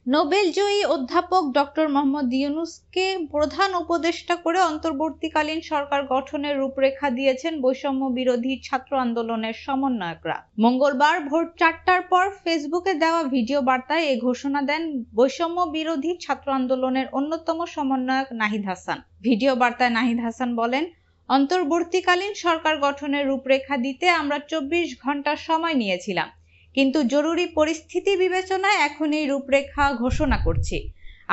Nobel জয়ী অধ্যাপক doctor Mohammad ইউনূসকে প্রধান উপদেষ্টা করে অন্তর্বর্তীকালীন সরকার গঠনের রূপরেখা দিয়েছেন বৈষম্য বিরোধী ছাত্র আন্দোলনের সমন্বয়করা। মঙ্গলবার ভোর ৪টার পর ফেসবুকে দেওয়া ভিডিও বার্তায় এ ঘোষণা দেন বৈষম্য বিরোধী ছাত্র আন্দোলনের অন্যতম সমন্বয়ক নাহিদ হাসান। ভিডিও বার্তায় নাহিদ হাসান বলেন, অন্তর্বর্তীকালীন সরকার গঠনের রূপরেখা দিতে আমরা ২৪ ঘন্টা সময় নিয়েছিলাম, কিন্তু জরুরি পরিস্থিতি বিবেচনায় এখন এই রূপরেখা ঘোষণা করছি।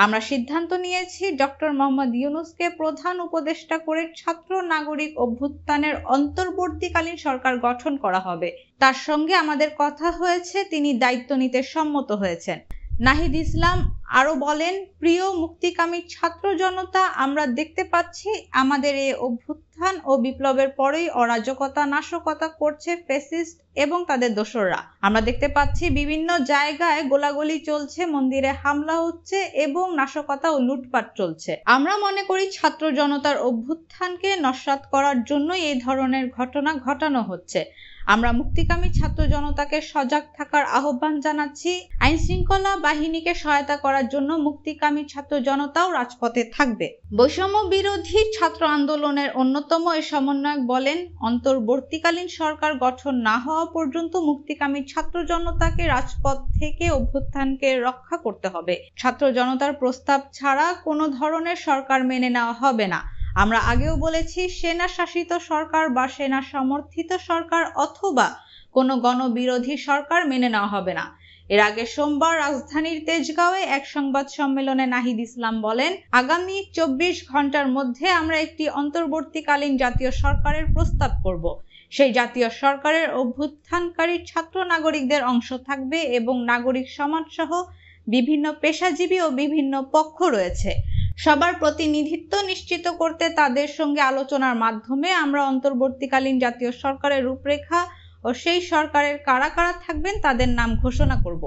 আমরা সিদ্ধান্ত নিয়েছি ডক্টর মোহাম্মদ ইউনূসকে প্রধান উপদেষ্টা করে ছাত্র নাগরিক অভ্যুত্থানের অন্তর্বর্তীকালীন সরকার গঠন করা হবে। তার সঙ্গে আমাদের কথা হয়েছে, তিনি দায়িত্ব নিতে সম্মত হয়েছেন। নাহিদ ইসলাম আরো বলেন, প্রিয় মুক্তিকামী ছাত্র জনতা, আমরা দেখতে পাচ্ছি আমাদের এই অভ্যুত্থান ও বিপ্লবের পরেই অরাজকতা নাশকতা করছে ফ্যাসিস্ট এবং তাদের দোসররা। আমরা দেখতে পাচ্ছি বিভিন্ন জায়গায় গোলাগুলি চলছে, মন্দিরে হামলা হচ্ছে এবং নাশকতা ও লুটপাট চলছে। আমরা মনে করি ছাত্র জনতার অভ্যুত্থানকে নস্যাৎ করার জন্যই এই ধরনের ঘটনা ঘটানো হচ্ছে। আমরা মুক্তিকামী ছাত্র জনতাকে সজাগ থাকার আহ্বান জানাচ্ছি। আইন শৃঙ্খলা বাহিনীকে সহায়তা করার জন্য মুক্তিকামী ছাত্র জনতাও রাজপথে থাকবে। বৈষম্য বিরোধী ছাত্র আন্দোলনের অন্যতম এই সমন্বয়ক বলেন, অন্তর্বর্তীকালীন সরকার গঠন না হওয়া পর্যন্ত মুক্তিকামী ছাত্র জনতাকে রাজপথ থেকে অভ্যুত্থানকে রক্ষা করতে হবে। ছাত্র জনতার প্রস্তাব ছাড়া কোনো ধরনের সরকার মেনে নেওয়া হবে না। আমরা আগেও বলেছি, সেনা শাসিত সরকার বা সেনা সমর্থিত সরকার অথবা কোনো গণবিরোধী সরকার মেনে নেওয়া হবে না। এর আগে সোমবার রাজধানীর তেজগাঁওয়ে এক সংবাদ সম্মেলনে নাহিদ ইসলাম বলেন, আগামী ২৪ ঘন্টার মধ্যে আমরা একটি অন্তর্বর্তীকালীন জাতীয় সরকারের প্রস্তাব করব। সেই জাতীয় সরকারের অভ্যুত্থানকারী ছাত্র নাগরিকদের অংশ থাকবে এবং নাগরিক সমাজ সহ বিভিন্ন পেশাজীবী ও বিভিন্ন পক্ষ রয়েছে। সবার প্রতিনিধিত্ব নিশ্চিত করতে তাদের সঙ্গে আলোচনার মাধ্যমে আমরা অন্তর্বর্তীকালীন জাতীয় সরকারের রূপরেখা ও সেই সরকারের কারা কারা থাকবেন তাদের নাম ঘোষণা করব।